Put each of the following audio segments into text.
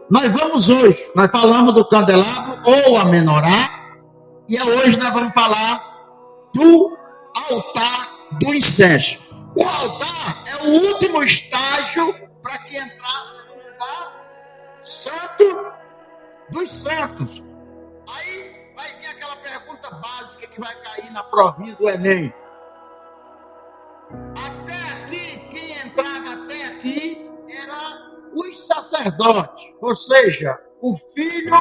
nós vamos hoje, nós falamos do candelabro ou a menorá, e hoje nós vamos falar do altar do incenso. O altar é o último estágio para que entrasse no lugar santo dos santos. Aí vai vir aquela pergunta básica que vai cair na provinha do Enem. Até aqui, quem entrava até aqui era os sacerdotes, ou seja, o filho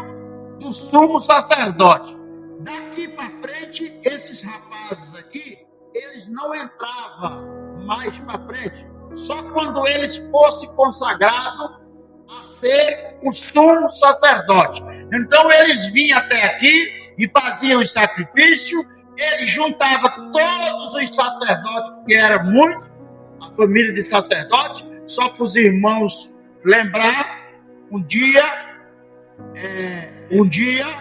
do sumo sacerdote. Daqui para frente, esses rapazes aqui, eles não entravam mais para frente, só quando eles fossem consagrados a ser o sumo sacerdote. Então eles vinham até aqui e faziam os sacrifícios, ele juntava todos os sacerdotes, que era muito, a família de sacerdotes, só para os irmãos lembrar, um dia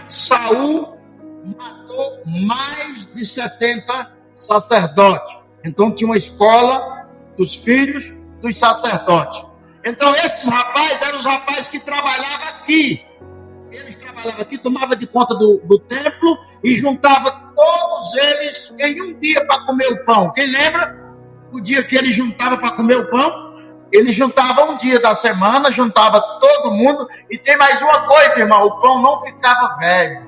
Saul matou mais de 70 sacerdotes. Então tinha uma escola dos filhos dos sacerdotes. Então esses rapazes eram os rapazes que trabalhavam aqui. Eles trabalhavam aqui, tomavam de conta do templo e juntavam todos eles em um dia para comer o pão. Quem lembra? O dia que eles juntavam para comer o pão? Eles juntavam um dia da semana, juntava todo mundo. E tem mais uma coisa, irmão, o pão não ficava velho.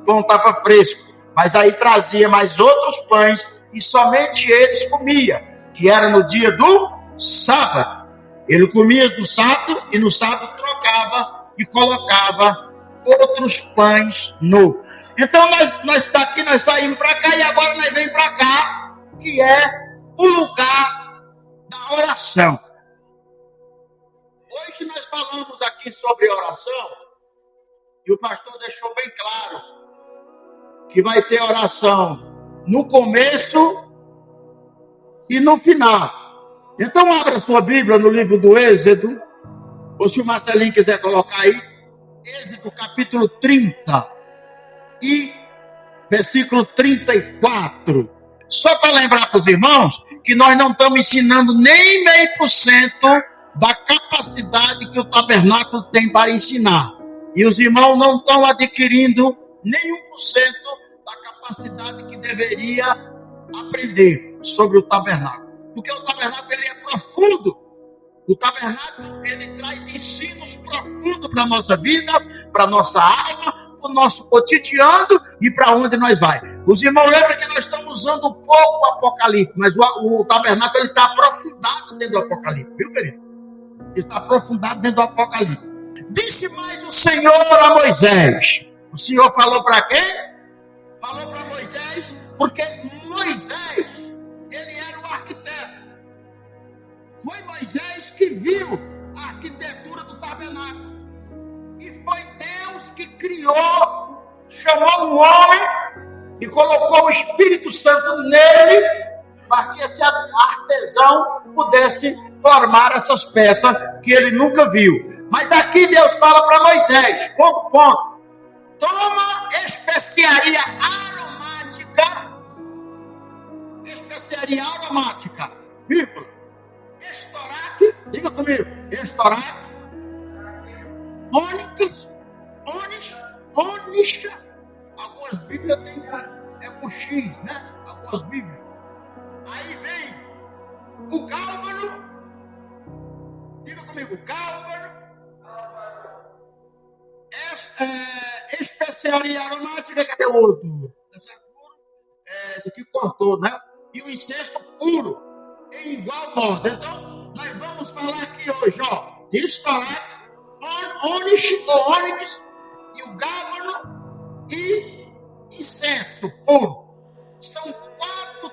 O pão estava fresco. Mas aí trazia mais outros pães e somente eles comiam, que era no dia do sábado. Ele comia do sábado e no sábado trocava e colocava outros pães novos. Então nós daqui nós saímos para cá e agora nós vem para cá, que é o lugar da oração. Hoje nós falamos aqui sobre oração e o pastor deixou bem claro que vai ter oração no começo e no final. Então abra sua Bíblia no livro do Êxodo, ou se o Marcelinho quiser colocar aí, Êxodo capítulo 30 e versículo 34. Só para lembrar para os irmãos que nós não estamos ensinando nem 0,5% da capacidade que o tabernáculo tem para ensinar. E os irmãos não estão adquirindo nem 1% da capacidade que deveria aprender sobre o tabernáculo. Porque o tabernáculo ele é profundo. O tabernáculo ele traz ensinos profundos para a nossa vida, para a nossa alma, para o nosso cotidiano e para onde nós vai. Os irmãos lembram que nós estamos usando um pouco o Apocalipse, mas o tabernáculo ele está aprofundado dentro do Apocalipse, viu, querido? Ele está aprofundado dentro do Apocalipse. Disse mais o Senhor a Moisés. O Senhor falou para quem? Falou para Moisés, porque Moisés, ele era o arquiteto. Foi Moisés que viu a arquitetura do tabernáculo. E foi Deus que criou, chamou um homem e colocou o Espírito Santo nele para que esse artesão pudesse formar essas peças que ele nunca viu. Mas aqui Deus fala para Moisés, ponto. Toma especiaria aromática, vírgula. Estoraque, diga comigo, estoraque, ônix, algumas bíblias têm com X, né? Algumas bíblias. Aí vem o gálbano, diga comigo, gálbano, especiaria aromática, cadê o outro? Esse aqui cortou, né? E o incenso puro, em igual modo. Então, nós vamos falar aqui hoje, ó, de estoraque, ônix, e o gálbano e incenso puro. São 4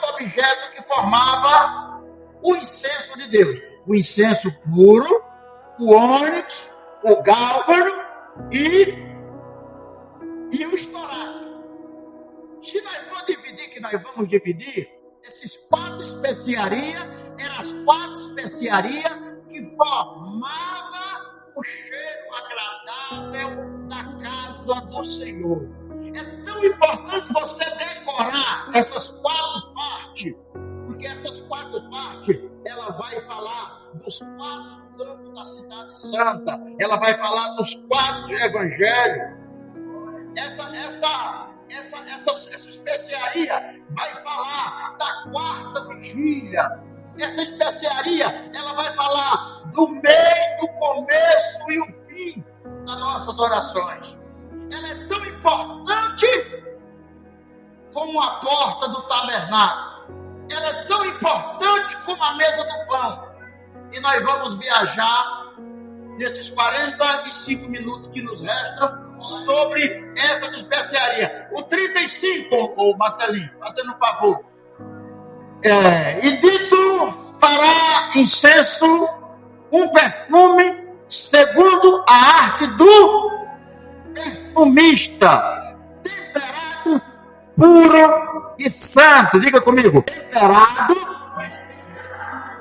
objetos que formavam o incenso de Deus. O incenso puro, o ônix, o gálbano e o estoraque. Se nós for dividir, que nós vamos dividir, esses 4 especiarias eram as 4 especiarias que formavam o cheiro agradável da casa do Senhor. É tão importante você decorar essas 4 partes, porque essas 4 partes, ela vai falar dos 4 campos da cidade Santa, ela vai falar dos 4 evangelhos. Essa especiaria vai falar da 4ª vigília. Essa especiaria, ela vai falar do meio, do começo e o fim das nossas orações. Ela é tão importante como a porta do tabernáculo. Ela é tão importante como a mesa do pão. E nós vamos viajar nesses 45 minutos que nos restam sobre essas especiarias. O 35, ô Marcelinho, fazendo um favor. E dito fará incenso, um perfume segundo a arte do perfumista, temperado, puro e santo. Diga comigo, temperado,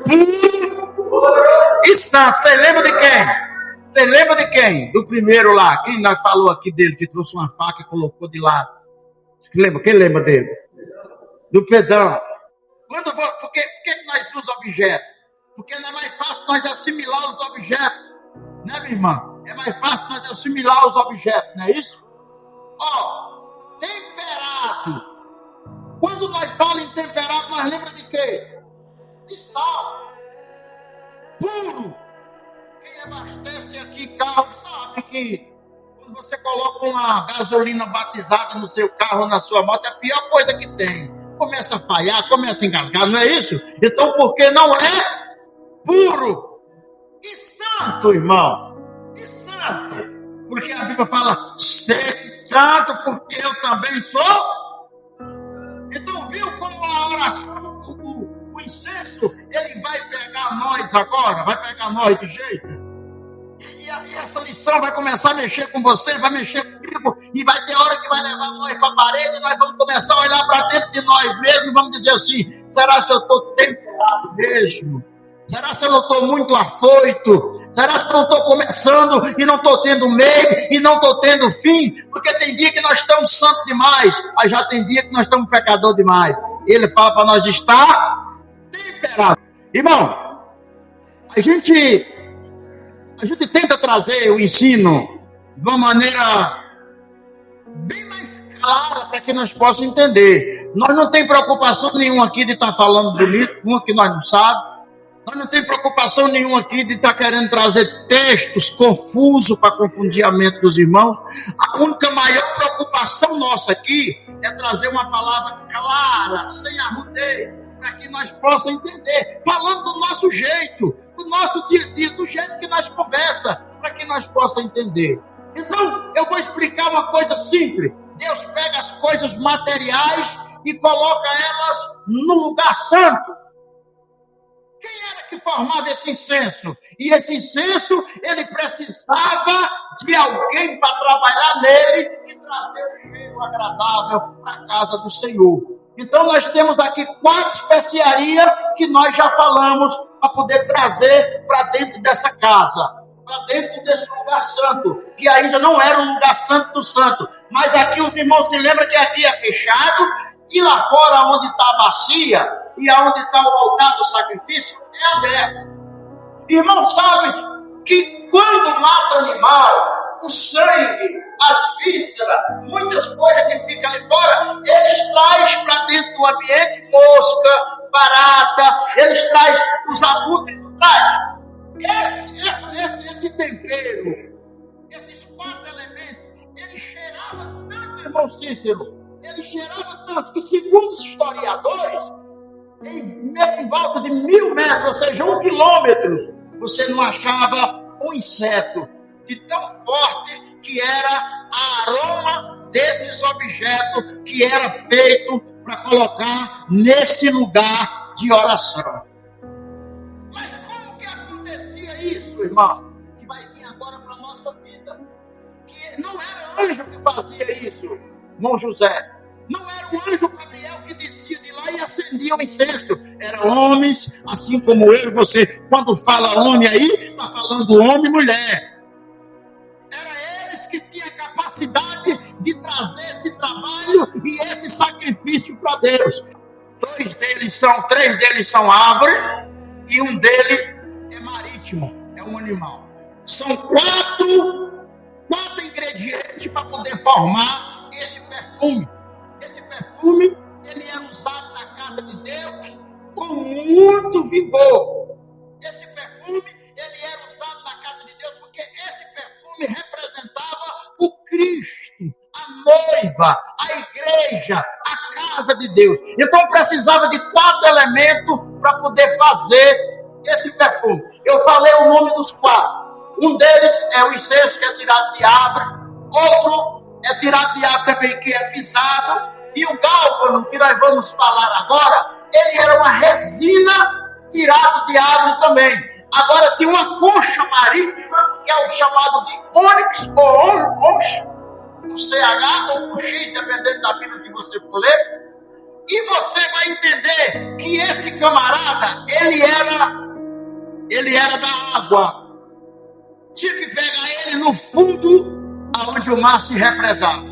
puro e santo. Você lembra de quem? Você lembra de quem? Do primeiro lá. Quem nós falou aqui dele, que trouxe uma faca e colocou de lado? Quem lembra dele? Do Pedrão. Por que nós usamos objetos? Porque não é mais fácil nós assimilar os objetos. Né, minha irmã? É mais fácil nós assimilar os objetos, não é isso? Temperado. Quando nós falamos em temperado, nós lembramos de quê? De sal. Puro. Quem abastece aqui carro sabe que quando você coloca uma gasolina batizada no seu carro, na sua moto, é a pior coisa que tem. Começa a falhar, começa a engasgar, não é isso? Então, por que não é puro e santo, irmão? E santo. Porque a Bíblia fala, ser santo, porque eu também sou. Então, viu como a oração, o incenso, ele vai pegar nós agora, vai pegar nós de jeito. E essa lição vai começar a mexer com você, vai mexer comigo, e vai ter hora que vai levar nós para a parede, e nós vamos começar a olhar para dentro de nós mesmos e vamos dizer assim, será que eu estou temperado mesmo? Será que eu não estou muito afoito? Será que eu não estou começando e não estou tendo meio e não estou tendo fim? Porque tem dia que nós estamos santos demais, mas já tem dia que nós estamos pecador demais. Ele fala para nós estar temperado. Irmão, a gente tenta trazer o ensino de uma maneira bem mais clara para que nós possamos entender. Nós não temos preocupação nenhuma aqui de estar falando bonito, uma que nós não sabemos. Nós não temos preocupação nenhuma aqui de estar querendo trazer textos confusos para confundir a mente dos irmãos. A única maior preocupação nossa aqui é trazer uma palavra clara, sem arrudeio, para que nós possamos entender, falando do nosso jeito, do nosso dia a dia, do jeito que nós conversamos, para que nós possamos entender. Então, eu vou explicar uma coisa simples. Deus pega as coisas materiais e coloca elas no lugar santo. Quem era que formava esse incenso? E esse incenso, ele precisava de alguém para trabalhar nele e trazer um cheiro agradável para a casa do Senhor. Então, nós temos aqui 4 especiarias que nós já falamos para poder trazer para dentro dessa casa, para dentro desse lugar santo, que ainda não era um lugar santo do santo. Mas aqui os irmãos se lembram que aqui é fechado, e lá fora, onde está a bacia e onde está o altar do sacrifício, é aberto. Irmão, sabe que quando mata animal, o sangue, as vísceras, muitas coisas que ficam ali fora, eles trazem para dentro do ambiente mosca, barata, eles trazem os abutres do trás. Esse tempero, esses 4 elementos, ele cheirava tanto, irmão Cícero, ele cheirava tanto que, segundo os historiadores, em volta de 1000 metros, ou seja, 1 quilômetro, você não achava um inseto de tão forte que era o aroma desses objetos que era feito para colocar nesse lugar de oração. Mas como que acontecia isso, irmão? Que vai vir agora para a nossa vida. Que não era anjo que fazia isso, irmão José. Não era o anjo Gabriel que descia de lá e acendia o incenso. Eram homens, assim como eu e você. Quando fala homem aí, está falando homem e mulher. Era eles que tinham a capacidade de trazer esse trabalho e esse sacrifício para Deus. 3 deles são árvore e um deles é marítimo, é um animal. São quatro ingredientes para poder formar esse perfume. Esse perfume, ele era usado na casa de Deus com muito vigor. Esse perfume, ele era usado na casa de Deus porque esse perfume representava o Cristo, a noiva, a igreja, a casa de Deus. Então precisava de 4 elementos para poder fazer esse perfume. Eu falei o nome dos 4. Um deles é o incenso, que é tirado de árvore. Outro é tirado de árvore também, que é pisado. E o gálbano, que nós vamos falar agora, ele era uma resina tirada de árvore também. Agora tem uma concha marítima, que é o chamado de ônix, ou ônix, com CH ou com X, dependendo da Bíblia que você for ler. E você vai entender que esse camarada, ele era da água. Tinha que pegar ele no fundo, aonde o mar se represava.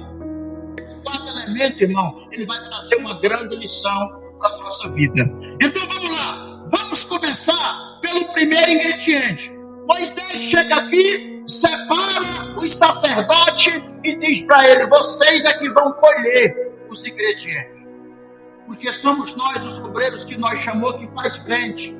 Esses 4 elementos, irmão, ele vai trazer uma grande lição para a nossa vida. Então vamos lá, vamos começar pelo primeiro ingrediente. Moisés chega aqui, separa os sacerdotes e diz para ele: vocês é que vão colher os ingredientes. Porque somos nós os obreiros que nós chamou que faz frente.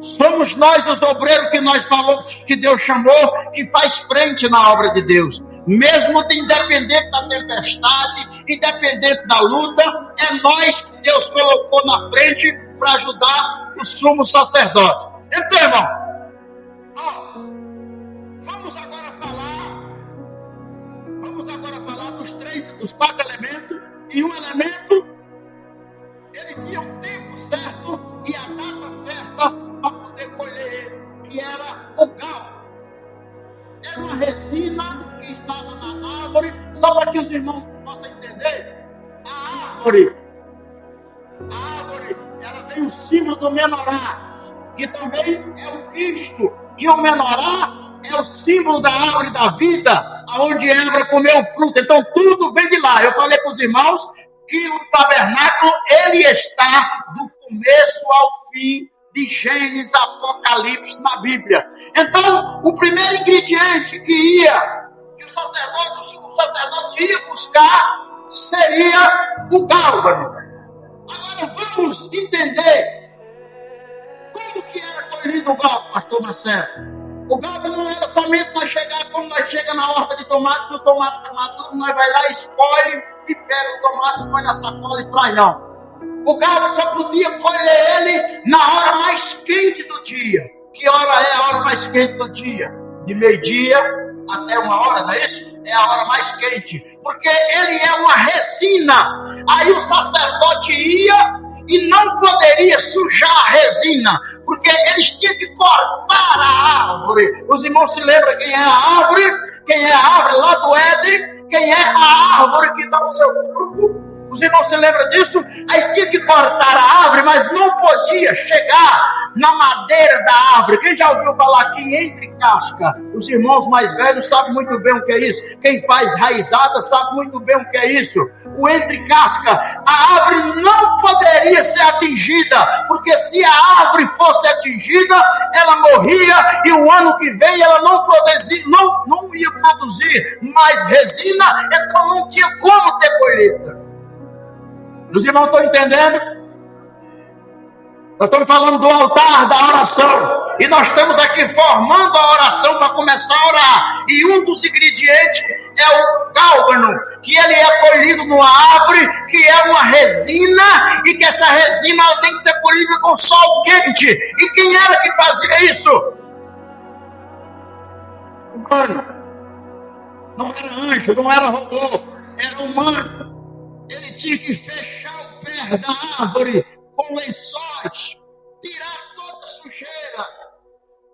Somos nós os obreiros que nós falamos que Deus chamou que faz frente na obra de Deus. Mesmo independente da tempestade, independente da luta, é nós que Deus colocou na frente para ajudar o sumo sacerdote. Então, irmão, vamos agora falar dos 4 elementos. E um elemento, ele tinha um tempo certo e a data certa para poder colher ele, que era o galo. Era uma resina que estava na árvore, só para que os irmãos possam entender. A árvore, ela tem o símbolo do menorá, que também é o Cristo, e o menorá é o símbolo da árvore da vida, aonde Eva comeu o fruto. Então tudo vem de lá. Eu falei para os irmãos que o tabernáculo, ele está do começo ao fim de Gênesis, Apocalipse na Bíblia. Então, o primeiro ingrediente que o sacerdote ia buscar seria o gálbano. Agora vamos entender como que era colhido o gálbano, pastor Marcelo. O gálbano não era somente nós chegar, como nós chegamos na horta de tomate, no tomate maduro, nós vai lá, escolhe e pega o tomate, põe na sacola e traz, não. O galo só podia colher ele na hora mais quente do dia. Que hora é a hora mais quente do dia? De meio-dia até 1h, não é isso? É a hora mais quente. Porque ele é uma resina. Aí o sacerdote ia e não poderia sujar a resina. Porque eles tinham que cortar a árvore. Os irmãos se lembram quem é a árvore? Quem é a árvore lá do Éden? Quem é a árvore que dá o seu fruto? Os irmãos se lembram disso? Aí tinha que cortar a árvore, mas não podia chegar na madeira da árvore. Quem já ouviu falar aqui entre casca? Os irmãos mais velhos sabem muito bem o que é isso. Quem faz raizada sabe muito bem o que é isso. O entre casca. A árvore não poderia ser atingida, porque se a árvore fosse atingida, ela morria e o ano que vem ela não ia produzir mais resina, então não tinha como ter colheita. Os irmãos estão entendendo? Nós estamos falando do altar, da oração. E nós estamos aqui formando a oração para começar a orar. E um dos ingredientes é o gálbano, que ele é colhido numa árvore, que é uma resina, e que essa resina ela tem que ser colhida com sol quente. E quem era que fazia isso? Humano. Não era anjo, não era robô, era humano. Ele tinha que fechar o pé da árvore com lençóis, tirar toda a sujeira,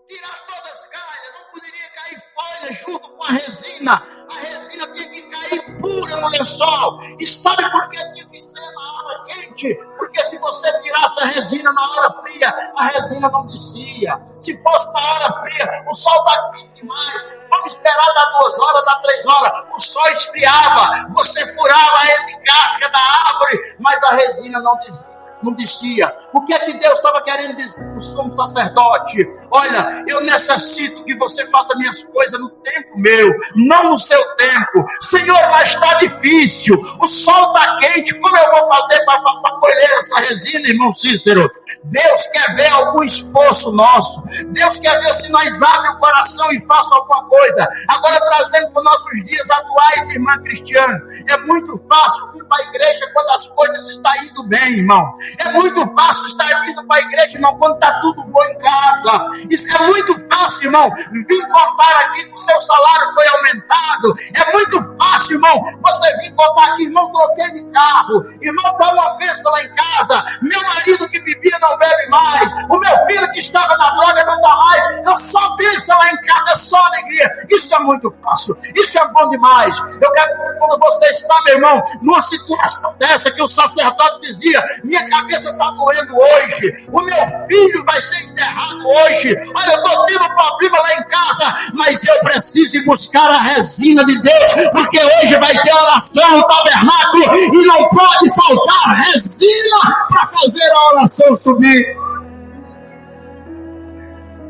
tirar todas as galhas, não poderia cair folha junto com a resina. A resina tinha que cair pura no lençol. E sabe por que tinha que ser na hora quente? Porque se você tirasse a resina na hora fria, a resina não descia. Se fosse na hora fria, o sol está quente demais. Vamos esperar dar 2 horas, dar 3 horas. O sol esfriava, você furava a casca da árvore, mas a resina não descia. não descia. O que é que Deus estava querendo dizer para o sumo sacerdote? Olha, eu necessito que você faça minhas coisas no tempo meu, não no seu tempo. Senhor, mas está difícil, o sol está quente, como eu vou fazer para colher essa resina, irmão Cícero? Deus quer ver algum esforço nosso. Deus quer ver se nós abrimos o coração e façamos alguma coisa. Agora, trazendo para os nossos dias atuais, irmã Cristiane, é muito fácil vir para a igreja quando as coisas estão indo bem, irmão. É muito fácil estar vindo para a igreja, irmão, quando está tudo bom em casa. Isso é muito fácil, irmão, vir contar aqui que o seu salário foi aumentado. É muito fácil, irmão, você vir contar aqui, irmão, troquei de carro, irmão, está uma bênção lá em casa, meu marido que bebia não bebe mais, o meu filho que estava na droga não está mais, eu só bênção lá em casa, é só alegria. Isso é muito fácil, isso é bom demais. Eu quero que quando você está, meu irmão, numa situação dessa que o sacerdote dizia, minha cabeça está doendo hoje, o meu filho vai ser enterrado hoje, olha, eu estou tendo problema lá em casa, mas eu preciso ir buscar a resina de Deus, porque hoje vai ter oração no tabernáculo e não pode faltar resina para fazer a oração subir.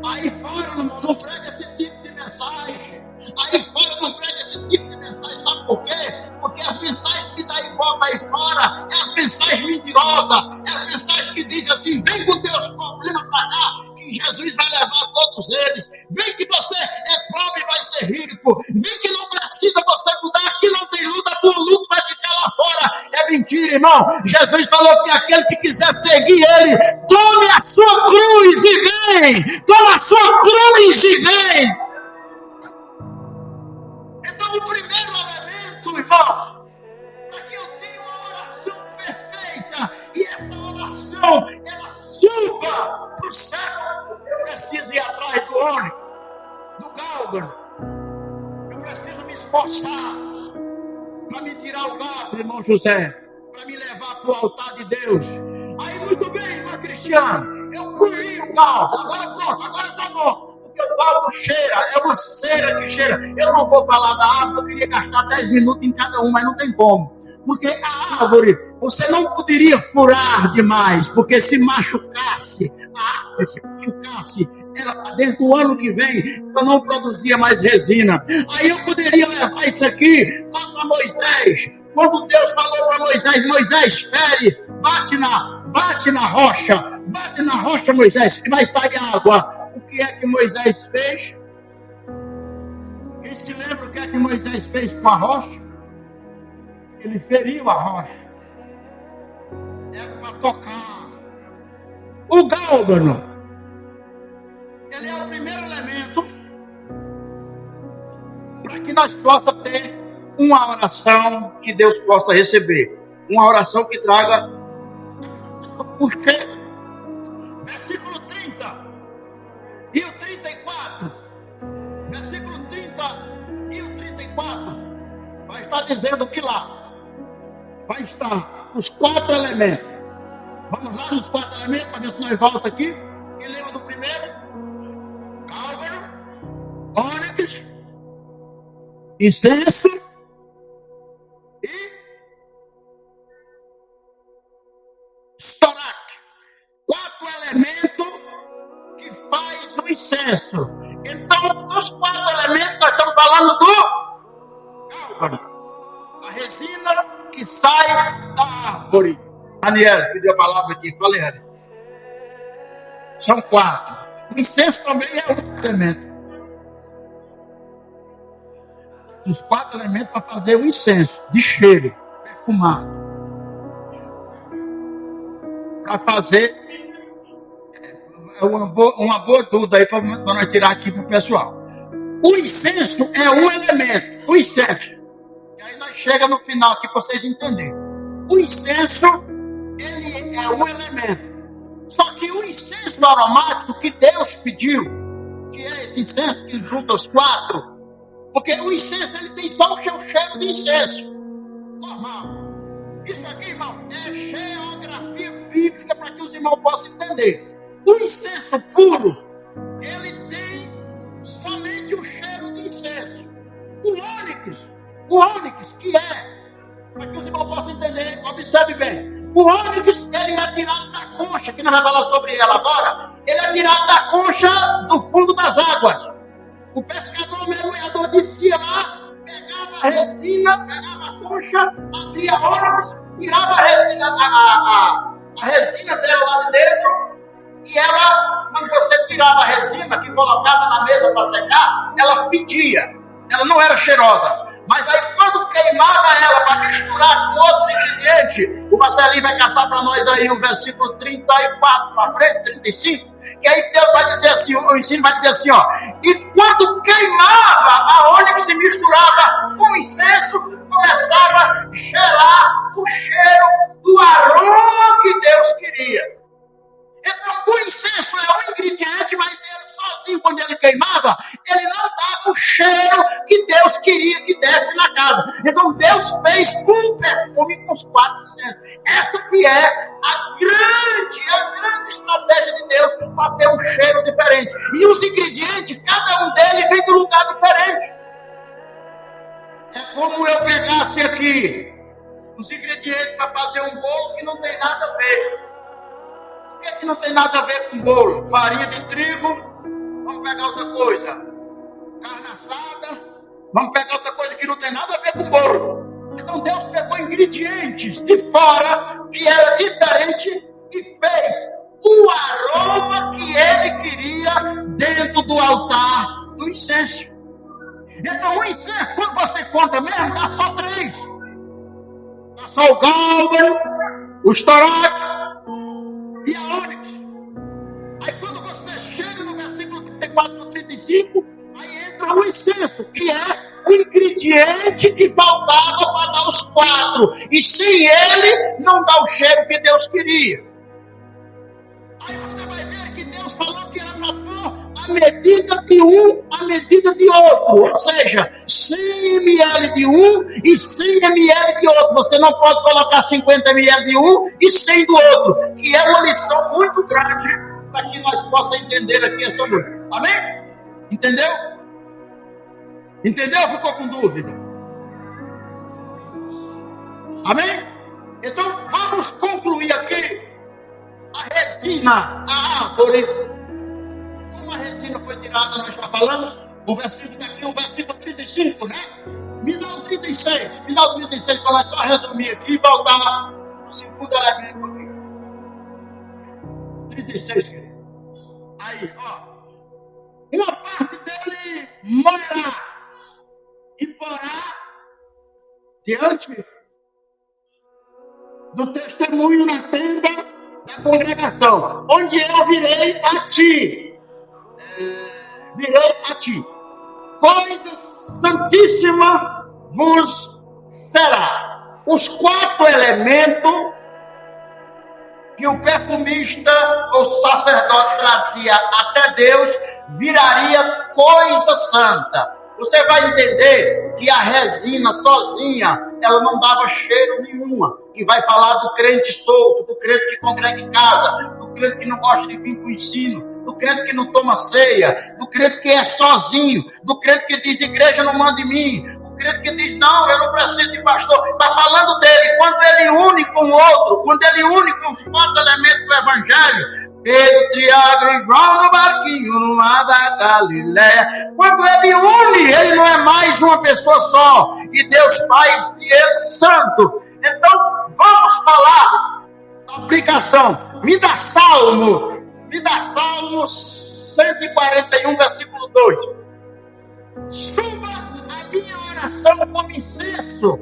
Aí fora não prega esse tipo de mensagem. Aí fora não prega esse tipo de mensagem. Sabe por quê? Porque as mensagens que dá igual aí fora é as mensagens mentirosas. É as mensagens que dizem assim: vem com teus problemas para cá, que Jesus vai levar todos eles. Vem que você é pobre e vai ser rico. Vem que não precisa você mudar, aqui não tem luta, a tua luta vai ficar lá fora. É mentira, irmão. Jesus falou que aquele que quiser seguir ele, tome a sua cruz e vem. Toma a sua cruz e vem. Então, o primeiro elemento, irmão, para que eu tenha uma oração perfeita e essa oração ela suba para o céu, eu preciso ir atrás do ônix, do gálbano. Eu preciso me esforçar para me tirar o gado, irmão José, para me levar para o altar de Deus. Aí, muito bem, irmã Cristiano, eu colhi o gado, agora pronto, agora está bom. Porque o gado cheira, é uma cera que cheira. Eu não vou falar da árvore, eu queria gastar 10 minutos em cada um, mas não tem como. Porque a árvore, você não poderia furar demais, porque se machucasse, a árvore se machucasse, ela para dentro do ano que vem, ela não produzia mais resina. Aí eu poderia levar isso aqui lá para Moisés. Quando Deus falou para Moisés, Moisés, espere, bate na rocha, Moisés, que vai sair água. O que é que Moisés fez? Quem se lembra o que é que Moisés fez com a rocha? Ele feriu a rocha. É para tocar. O gálbano, ele é o primeiro elemento para que nós possamos ter uma oração que Deus possa receber. Uma oração que traga o cheiro. Versículo 30 e o 34. Versículo 30 e o 34. Vai estar dizendo que lá vai estar os 4 elementos. Vamos lá nos 4 elementos para ver se nós voltamos aqui. Quem lembra do primeiro? Gálbano, ônix, incenso e estoraque. 4 elementos que faz o incenso. Então, dos 4 elementos, nós estamos falando do gálbano. A resina que sai da árvore. Daniel pediu a palavra aqui. Falei, Daniel. São 4. O incenso também é outro elemento. Os 4 elementos para fazer o incenso de cheiro, perfumado. Para fazer uma boa dúvida aí para nós tirar aqui para o pessoal. O incenso é um elemento. O incenso. E aí nós chegamos no final aqui para vocês entenderem. O incenso, ele é um elemento. Só que o incenso aromático que Deus pediu, que é esse incenso que junta os 4, porque o incenso ele tem só o seu cheiro de incenso. Normal. Isso aqui, irmão, é geografia bíblica para que os irmãos possam entender. O incenso puro, ele tem somente o cheiro de incenso. O ônix, que é, para que os irmãos possam entender, observe bem, O ônibus, ele é tirado da concha, que nós vamos falar sobre ela agora. Ele é tirado da concha do fundo das águas. O pescador, mergulhador, descia lá, pegava a resina, pegava a concha, abria o ônibus, tirava a resina, a resina dela lá de dentro, e ela, quando você tirava a resina, que colocava na mesa para secar, ela fedia, ela não era cheirosa. Mas aí quando queimava ela para misturar com outros ingredientes, o Marcelinho vai caçar para nós aí o versículo 34 para frente, 35, que aí Deus vai dizer assim, o ensino vai dizer assim, ó, e quando queimava a ônibus e misturava com incenso, começava a gerar o cheiro do aroma que Deus queria. Então, o incenso é um ingrediente, mas ele sozinho, quando ele queimava, ele não dava o cheiro que Deus queria que desse na casa. Então, Deus fez um perfume com os 4 incensos. Essa que é a grande estratégia de Deus para ter um cheiro diferente. E os ingredientes, cada um deles vem de um lugar diferente. É como eu pegasse aqui os ingredientes para fazer um bolo que não tem nada a ver. Por que não tem nada a ver com bolo? Farinha de trigo, vamos pegar outra coisa. Carne assada, vamos pegar outra coisa que não tem nada a ver com bolo. Então Deus pegou ingredientes de fora que era diferente e fez o aroma que ele queria dentro do altar do incenso. Então o incenso, quando você conta mesmo, dá só 3. Dá só o galvan, o estoraco e a ônix. Aí quando você chega no versículo 34 ao 35, aí entra o incenso, que é o ingrediente que faltava para dar os 4. E sem ele, não dá o cheiro que Deus queria. Aí você vai ver que Deus falou que era para pôr a medida de um, a medida de outro. Ou seja, 100 ml de um e 100 ml de outro. Você não pode colocar 50 ml de um e 100 do outro. Que é uma lição muito grande para que nós possamos entender aqui esta noite. Amém? Entendeu? Entendeu? Ficou com dúvida? Amém? Então vamos concluir aqui a resina, a árvore. Como a resina foi tirada, nós já falamos. O versículo daqui, o versículo 35, né? Me dá o 36. Me dá o 36 para nós só resumir aqui e voltar no segundo elemento aqui. 36, querido. Aí, ó. Uma parte dele morará e porá diante do testemunho na tenda da congregação, onde eu virei a ti. Virei a ti. Coisa santíssima vos será. Os 4 elementos que o perfumista ou sacerdote trazia até Deus viraria coisa santa. Você vai entender que a resina sozinha, ela não dava cheiro nenhuma. E vai falar do crente solto, do crente que congrega em casa, do crente que não gosta de vir para o ensino, do crente que não toma ceia, do crente que é sozinho, do crente que diz, igreja não manda em mim, do crente que diz, não, eu não preciso de pastor. Está falando dele. Quando ele une com o outro, quando ele une com os 4 elementos do evangelho, Pedro, Tiago e João no barquinho no mar da Galileia. Quando ele une, ele não é mais uma pessoa só. E Deus faz de ele santo. Então, vamos falar da aplicação. Me dá Salmo 141, versículo 2. Suba a minha oração como incenso.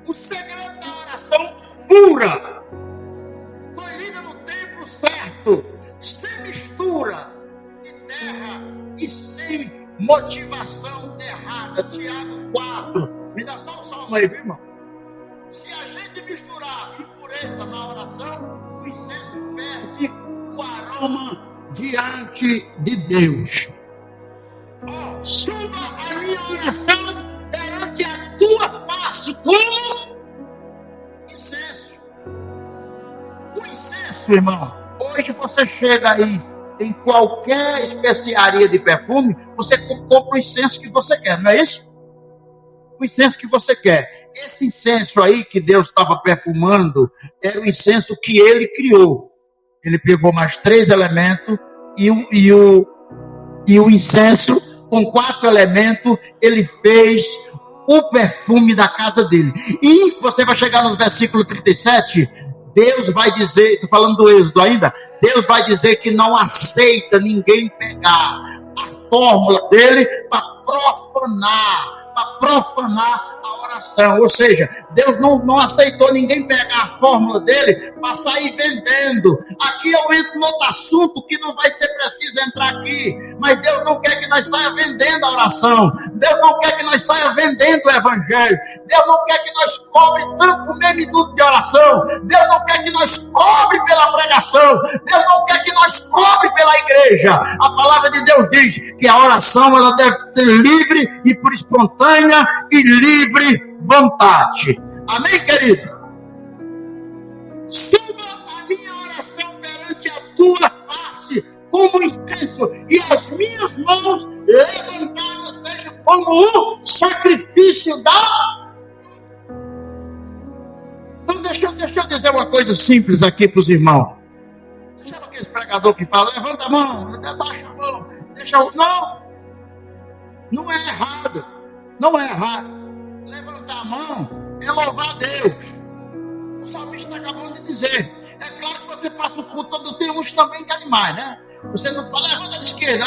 O segredo da oração pura, colhida no tempo certo, sem mistura de terra e sem motivação errada. Tiago 4. Me dá só o salmo aí, viu, irmão? Se a gente misturar impureza na oração, o incenso perde o aroma diante de Deus. Suba a minha oração perante a tua face como incenso. O incenso, irmão, hoje você chega aí em qualquer especiaria de perfume, você compra o incenso que você quer, não é isso? O incenso que você quer. esse incenso aí que Deus estava perfumando era o incenso que ele criou. Ele pegou mais 3 elementos e o incenso, com 4 elementos, ele fez o perfume da casa dele. E você vai chegar no versículo 37, Deus vai dizer, estou falando do Êxodo ainda, Deus vai dizer que não aceita ninguém pegar a fórmula dele para profanar a oração. Ou seja, Deus não aceitou ninguém pegar a fórmula dele para sair vendendo. Aqui eu entro no outro assunto que não vai ser preciso entrar aqui, mas Deus não quer que nós saia vendendo a oração. Deus não quer que nós saia vendendo o evangelho. Deus não quer que nós cobre tanto por meio minuto de oração. Deus não quer que nós cobre pela pregação. Deus não quer que nós cobre pela igreja. A palavra de Deus diz que a oração ela deve ser livre e por espontânea e livre vontade. Amém, querido? Suba a minha oração perante a tua face como incenso, e as minhas mãos levantadas sejam como o sacrifício da... Então deixa eu dizer uma coisa simples aqui para os irmãos. Você sabe aquele pregador que fala, levanta a mão, abaixa a mão, deixa o... Não é errado. Não é errado. Levantar a mão é louvar a Deus. O salmista está acabando de dizer. É claro que você passa o culto todo, tem uns também que é demais, né? Você não fala, levanta a esquerda,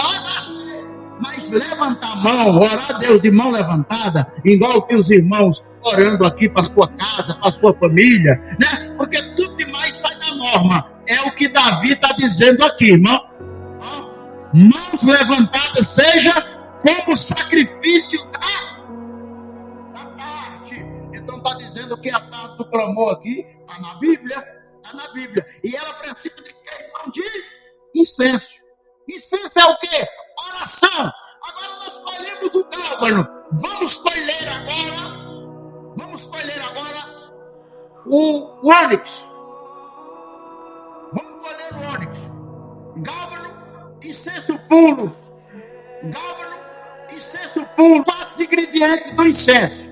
mas levantar a mão, orar a Deus de mão levantada, igual que os irmãos orando aqui para a sua casa, para a sua família, né? Porque tudo demais sai da norma. É o que Davi está dizendo aqui, irmão. Mãos levantadas seja como sacrifício da tarde. Então está dizendo que a tarde do clamor aqui está na Bíblia. Está na Bíblia. E ela precisa de quê, irmão? De incenso. Incenso é o quê? Oração. Agora nós colhemos o gálbano. Vamos colher agora o ônix. Vamos colher o ônix. Gálbano, incenso puro. Gálbano, incenso puro. 4 ingredientes do incenso.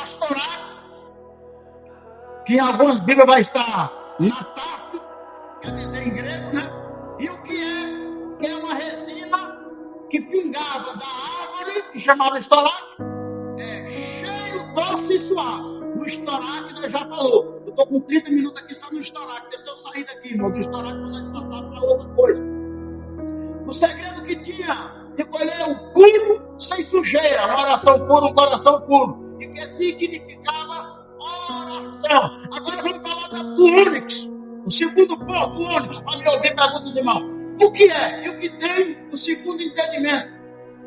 Astorato, que em algumas Bíblias vai estar nataf, quer dizer em grego, né? E o que é? Que é uma resina que pingava da árvore, que chamava estoraque, cheio, doce e suave. O estoraque nós já falou. Eu estou com 30 minutos aqui só no estoraque. Deixa eu sair daqui, irmão, do estoraque para nós passar para outra coisa. O segredo que tinha de colher o puro sem sujeira, uma oração pura, um coração puro, e que significava oração. Agora vamos falar do ônix, o segundo ponto do ônix, para me ouvir perguntas dos irmãos. O que é? E o que tem o segundo entendimento?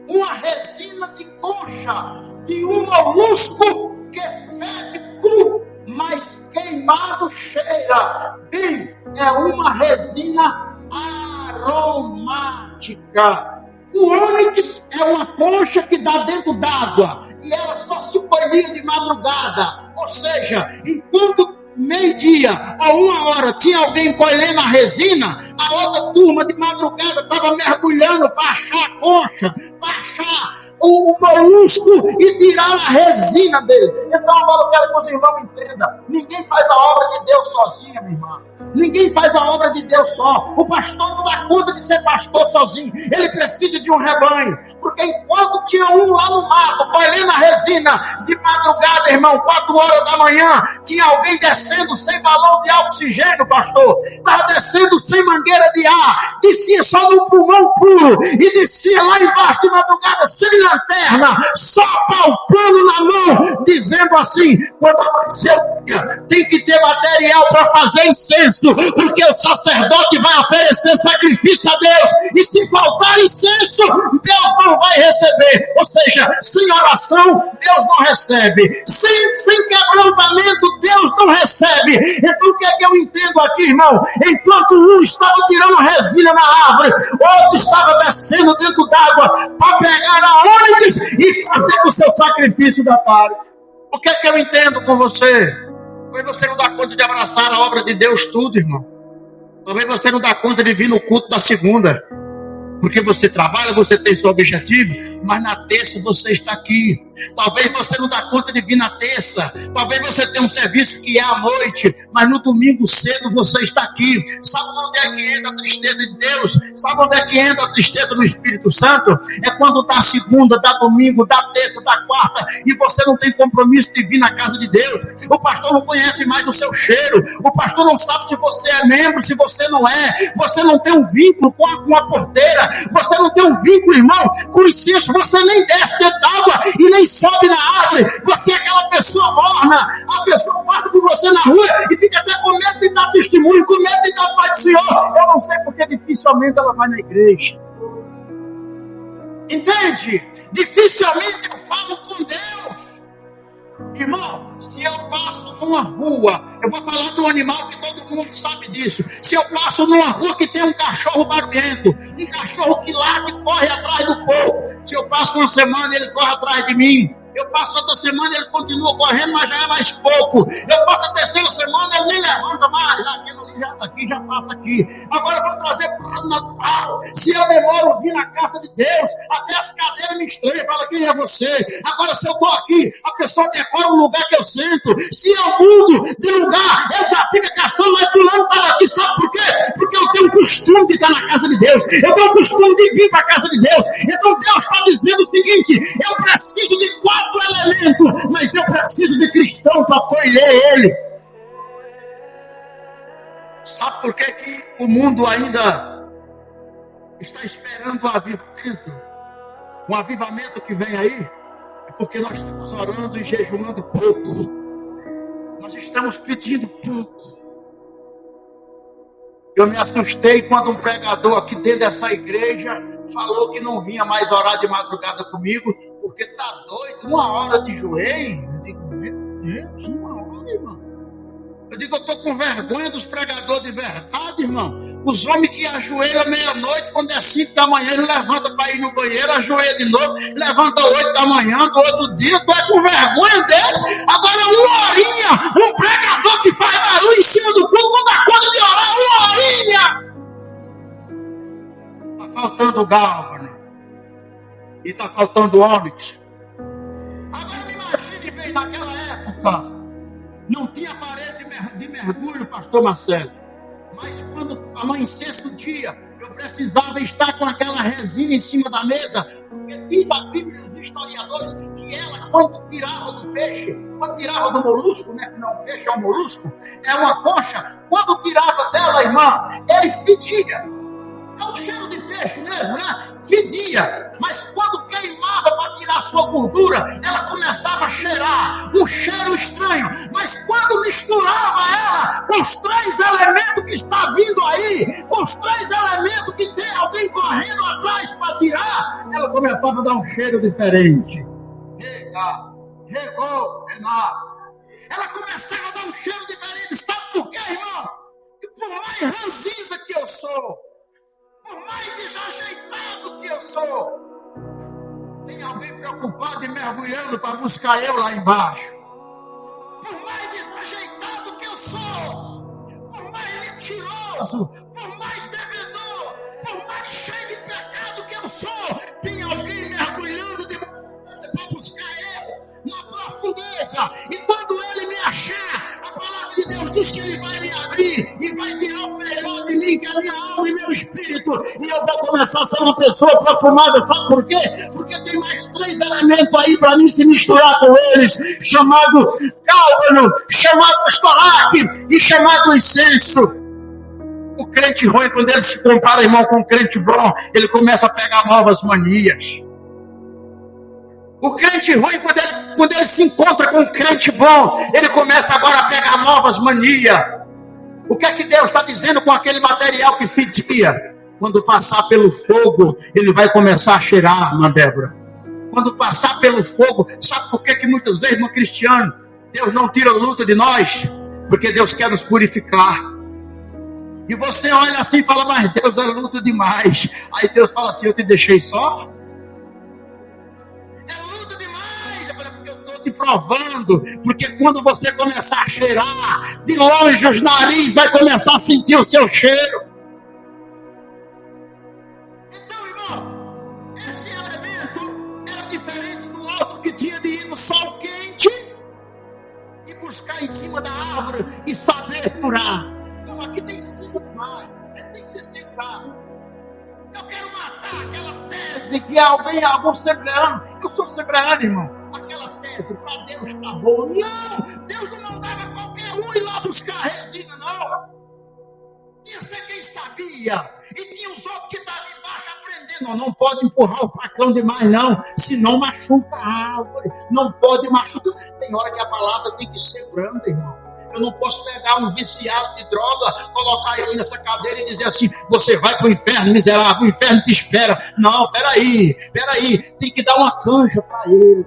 Uma resina de concha de um molusco que fede cru, mas queimado cheira. Bem, é uma resina aromática. O ônix é uma concha que dá dentro d'água e ela só se colhia de madrugada. Ou seja, enquanto meio-dia ou 1h tinha alguém colhendo a resina, a outra turma de madrugada estava mergulhando para achar a concha, para achar o molusco e tirar a resina dele. Então agora eu quero que os irmãos entendam. Ninguém faz a obra de Deus sozinho, minha irmã. Ninguém faz a obra de Deus só. O pastor não dá conta de ser pastor sozinho. Ele precisa de um rebanho. Porque enquanto tinha um lá no mato, colhendo a resina, de madrugada, irmão, 4h da manhã, tinha alguém descendo sem balão de oxigênio, pastor. Estava descendo sem mangueira de ar. Descia só no pulmão puro. E descia lá embaixo de madrugada, sem lanterna, só palpando na mão, dizendo assim: quando aparecer o dia, tem que ter material para fazer incenso, porque o sacerdote vai oferecer sacrifício a Deus, e se faltar incenso, Deus não vai receber. Ou seja, sem oração, Deus não recebe. Sem quebrantamento, Deus não recebe. Então o que é que eu entendo aqui, irmão? Enquanto um estava tirando resina na árvore, outro estava descendo dentro d'água para pegar a ônix e fazer o seu sacrifício da tarde. O que é que eu entendo com você? Talvez você não dá conta de abraçar a obra de Deus tudo, irmão. Talvez você não dá conta de vir no culto da segunda. porque você trabalha, você tem seu objetivo, mas na terça você está aqui. Talvez você não dá conta de vir na terça, talvez você tenha um serviço que é à noite, mas no domingo cedo você está aqui. Sabe onde é que entra a tristeza de Deus? Sabe onde é que entra a tristeza do Espírito Santo? É quando dá segunda, dá domingo, dá terça, dá quarta, e você não tem compromisso de vir na casa de Deus. O pastor não conhece mais o seu cheiro, o pastor não sabe se você é membro, se você não é, você não tem um vínculo com a porteira, você não tem um vínculo, irmão, com incenso, você nem desce dentro d'água e nem sobe na árvore, você é aquela pessoa morna, a pessoa passa por você na rua e fica até com medo de dar testemunho, com medo de dar paz do Senhor. Eu não sei porque dificilmente ela vai na igreja. Entende? Dificilmente eu falo com Deus. Irmão, se eu passo numa rua, eu vou falar de um animal que todo mundo sabe disso. Se eu passo numa rua que tem um cachorro barulhento, um cachorro que late e corre atrás do povo, se eu passo uma semana ele corre atrás de mim, eu passo outra semana ele continua correndo, mas já é mais pouco. Eu passo a terceira semana ele nem levanta mais, aquele ali já está aqui, já passa aqui. Agora vamos trazer para o natural. Se eu demoro vir na casa de Deus, até as cadeiras me estranham, fala quem é você. Agora se eu estou aqui, a pessoa decora o lugar que eu sento. Se eu mudo de lugar, ele já fica caçando, mas fulano estava aqui, sabe por quê? Porque eu tenho o costume de estar na casa de Deus, eu tenho o costume de vir para a casa de Deus. Então Deus está dizendo o seguinte: eu preciso de 4 elementos, mas eu preciso de cristão para acolher ele. Sabe por que o mundo ainda está esperando o avivamento? Um avivamento que vem aí é porque nós estamos orando e jejuando pouco. Nós estamos pedindo pouco. Eu me assustei quando um pregador aqui dentro dessa igreja falou que não vinha mais orar de madrugada comigo, porque tá doido, 1 hora de joelho. Eu digo, meu Deus, 1 hora, irmão. Eu digo, eu estou com vergonha dos pregadores de verdade, irmão. Os homens que ajoelham meia-noite, quando é 5 da manhã, ele levanta para ir no banheiro, ajoelha de novo, levanta 8 da manhã, do outro dia, tu é com vergonha dele. Agora, 1 horinha, um pregador que faz barulho em cima do culto, não dá conta de orar 1 horinha. Está faltando Gálvano. E está faltando Ônix. Agora me imagine bem, naquela época, não tinha parede de mergulho, pastor Marcelo. Mas quando amanhecesse o dia, eu precisava estar com aquela resina em cima da mesa, porque diz a Bíblia e os historiadores que ela, quando tirava do peixe, quando tirava do molusco, né? Não, peixe é um molusco, é uma concha, quando tirava dela, irmã, ele fedia. É um cheiro de peixe mesmo, né? Fedia. Mas quando queimava para tirar sua gordura, ela começava a cheirar. Um cheiro estranho. Mas quando misturava ela com os 3 elementos que está vindo aí, com os 3 elementos que tem alguém correndo atrás para tirar, ela começava a dar um cheiro diferente. Ela começava a dar um cheiro diferente. Sabe por quê, irmão? Que por mais ranzinza que eu sou, por mais desajeitado que eu sou, tem alguém preocupado e mergulhando para buscar eu lá embaixo. Por mais desajeitado que eu sou, por mais mentiroso, por mais devedor, por mais cheio de pecado que eu sou, tem alguém mergulhando para buscar eu na profundeza. E quando ele me achar, a palavra de Deus diz que ele vai me abrir e vai tirar o melhor de mim, que é a minha alma e meu espírito, e eu vou começar a ser uma pessoa perfumada. Sabe por quê? Porque tem mais 3 elementos aí para mim se misturar com eles, chamado Gálvano, chamado Estoraque e chamado incenso. O crente ruim, quando ele se compara, irmão, com o crente bom, ele começa a pegar novas manias. O crente ruim, quando ele se encontra com um crente bom, ele começa agora a pegar novas manias. O que é que Deus está dizendo com aquele material que fedia? Quando passar pelo fogo, ele vai começar a cheirar, irmã Débora. Quando passar pelo fogo, sabe por que muitas vezes, irmão cristiano, Deus não tira a luta de nós? Porque Deus quer nos purificar. E você olha assim e fala, mas Deus é luta demais. Aí Deus fala assim, eu te deixei só? Te provando, porque quando você começar a cheirar, de longe os narizes vai começar a sentir o seu cheiro. Então, perfurado. Não, aqui tem 5 mais. Tem que se segurar. Eu quero matar aquela tese que algum sebreano. Eu sou sebreano, irmão. Aquela tese, para Deus tá bom. Não! Deus não mandava qualquer um ir lá buscar resina, não. Tinha ser quem sabia. E tinha os outros que estavam embaixo aprendendo. Não pode empurrar o facão demais, não. Senão machuca a árvore. Não pode machucar. Tem hora que a palavra tem que ser branda, irmão. Eu não posso pegar um viciado de droga, colocar ele nessa cadeira e dizer assim: você vai para o inferno, miserável, o inferno te espera. Não, peraí. Tem que dar uma canja para ele.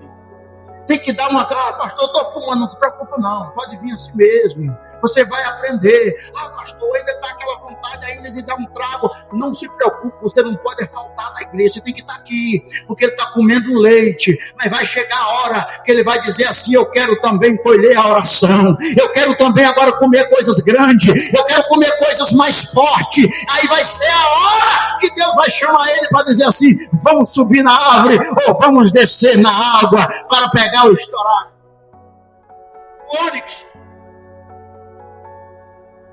Tem que dar uma cara, pastor, eu estou fumando, não se preocupa não, pode vir assim mesmo, você vai aprender. Pastor, ainda está aquela vontade ainda de dar um trago, não se preocupe, você não pode faltar da igreja, você tem que estar aqui, porque ele está comendo um leite, mas vai chegar a hora que ele vai dizer assim: eu quero também colher a oração, eu quero também agora comer coisas grandes, eu quero comer coisas mais fortes. Aí vai ser a hora que Deus vai chamar ele para dizer assim: vamos subir na árvore, ou vamos descer na água, para pegar o estourado. O ônix,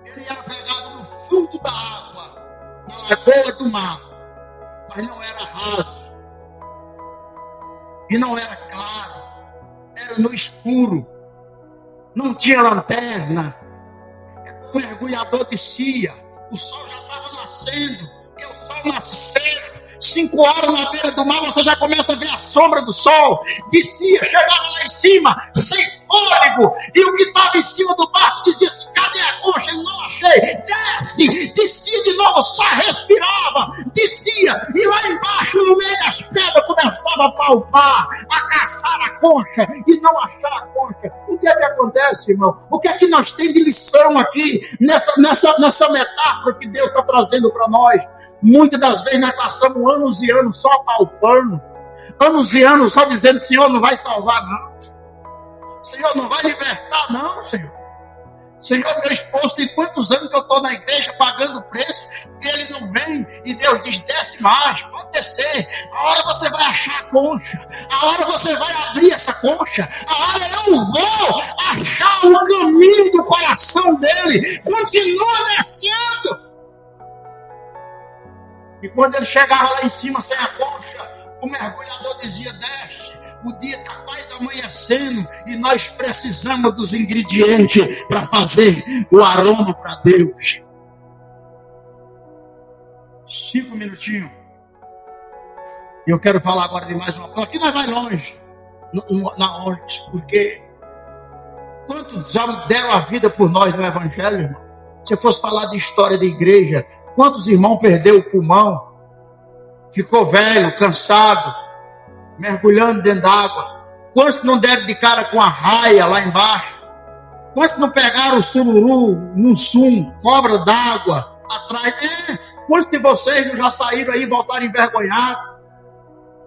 ele era pegado no fundo da água, na lagoa do mar, mas não era raso, e não era claro, era no escuro, não tinha lanterna. O mergulhador descia, o sol já estava nascendo, e o sol nasceu. 5 horas na beira do mar, você já começa a ver a sombra do sol. Descia, chegava lá em cima, sem fôlego. E o que estava em cima do barco dizia assim: cadê a concha? Ele: não achei. Descia de novo, só respirava. Descia, e lá embaixo, no meio das pedras, começava a palpar, a caçar a concha e não achar a concha. O que é que acontece, irmão? O que é que nós temos de lição aqui, nessa metáfora que Deus está trazendo para nós? Muitas das vezes nós passamos anos e anos só palpando, anos e anos só dizendo: Senhor, não vai salvar não, Senhor, não vai libertar não, Senhor. Senhor, meu esposo tem quantos anos que eu estou na igreja pagando preço e ele não vem, e Deus diz: desce mais, pode descer, a hora você vai achar a concha, a hora você vai abrir essa concha, a hora eu vou achar o caminho do coração dele. Continua descendo. E quando ele chegava lá em cima sem a concha, o mergulhador dizia: desce, o dia está quase amanhecendo e nós precisamos dos ingredientes para fazer o aroma para Deus. 5 minutinhos. E eu quero falar agora de mais uma coisa. Aqui nós vai longe, na Onyx, porque quantos já deram a vida por nós no Evangelho, irmão? Se eu fosse falar de história de igreja, quantos irmãos perdeu o pulmão, ficou velho, cansado, mergulhando dentro d'água? Quantos não deram de cara com a raia lá embaixo? Quantos não pegaram o sururu, mussum, cobra d'água atrás? Quantos de vocês não já saíram aí e voltaram envergonhados?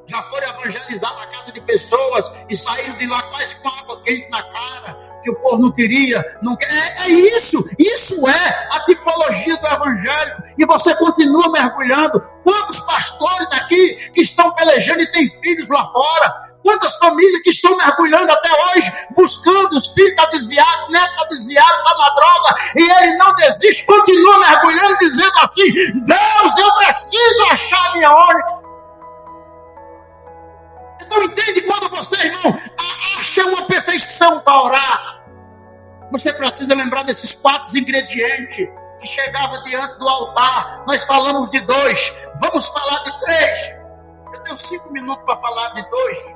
Já foram evangelizar na casa de pessoas e saíram de lá quase com água quente na cara, que o povo não queria, não quer. Isso é a tipologia do evangelho, e você continua mergulhando. Quantos pastores aqui que estão pelejando e têm filhos lá fora? Quantas famílias que estão mergulhando até hoje, buscando, os filhos estão desviados, o neto está desviado, está na droga, e ele não desiste, continua mergulhando, dizendo assim: Deus, eu preciso achar minha hora. Então entende, quando você, irmão, acha uma perfeição para orar, você precisa lembrar desses 4 ingredientes que chegavam diante do altar. Nós falamos de 2, vamos falar de 3. Eu tenho 5 minutos para falar de 2.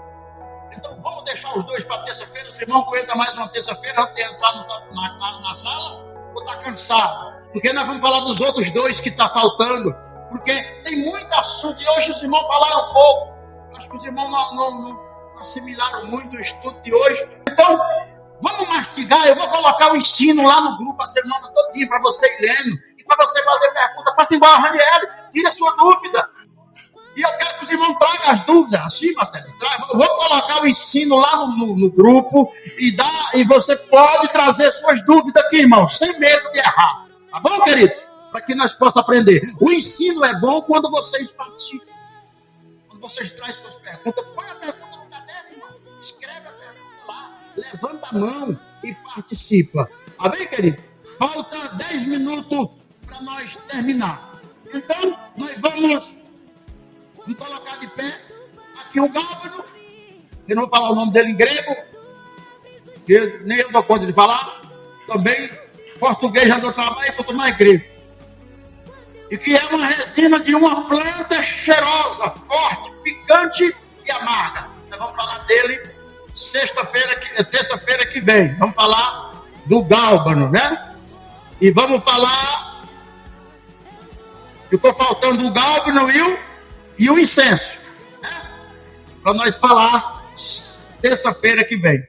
Então vamos deixar os 2 para terça-feira. Os irmãos aguentam mais uma terça-feira antes de entrar na sala, ou está cansado? Porque nós vamos falar dos outros 2 que está faltando, porque tem muito assunto e hoje os irmãos falaram pouco. Acho que os irmãos não assimilaram muito o estudo de hoje. Então, vamos mastigar. Eu vou colocar o ensino lá no grupo a semana todinha para você ir lendo. E para você fazer pergunta, faça igual a Raniel, tira a sua dúvida. E eu quero que os irmãos tragam as dúvidas. Assim, Marcelo, eu vou colocar o ensino lá no grupo e você pode trazer suas dúvidas aqui, irmão, sem medo de errar. Tá bom, querido? Para que nós possamos aprender. O ensino é bom quando vocês participam. Vocês trazem suas perguntas, põe a pergunta no caderno, irmão. Escreve a pergunta lá, levanta a mão e participa. Amém, querido? Falta 10 minutos para nós terminar. Então, nós vamos colocar de pé aqui o Gálvano. Eu não vou falar o nome dele em grego, que nem eu dou conta de falar. Também português já dou trabalho, quanto mais grego. E que é uma resina de uma planta cheirosa, forte, picante e amarga. Nós vamos falar dele terça-feira que vem. Vamos falar do Gálbano, né? E vamos falar... Ficou faltando o Gálbano e o incenso, né? Para nós falar terça-feira que vem.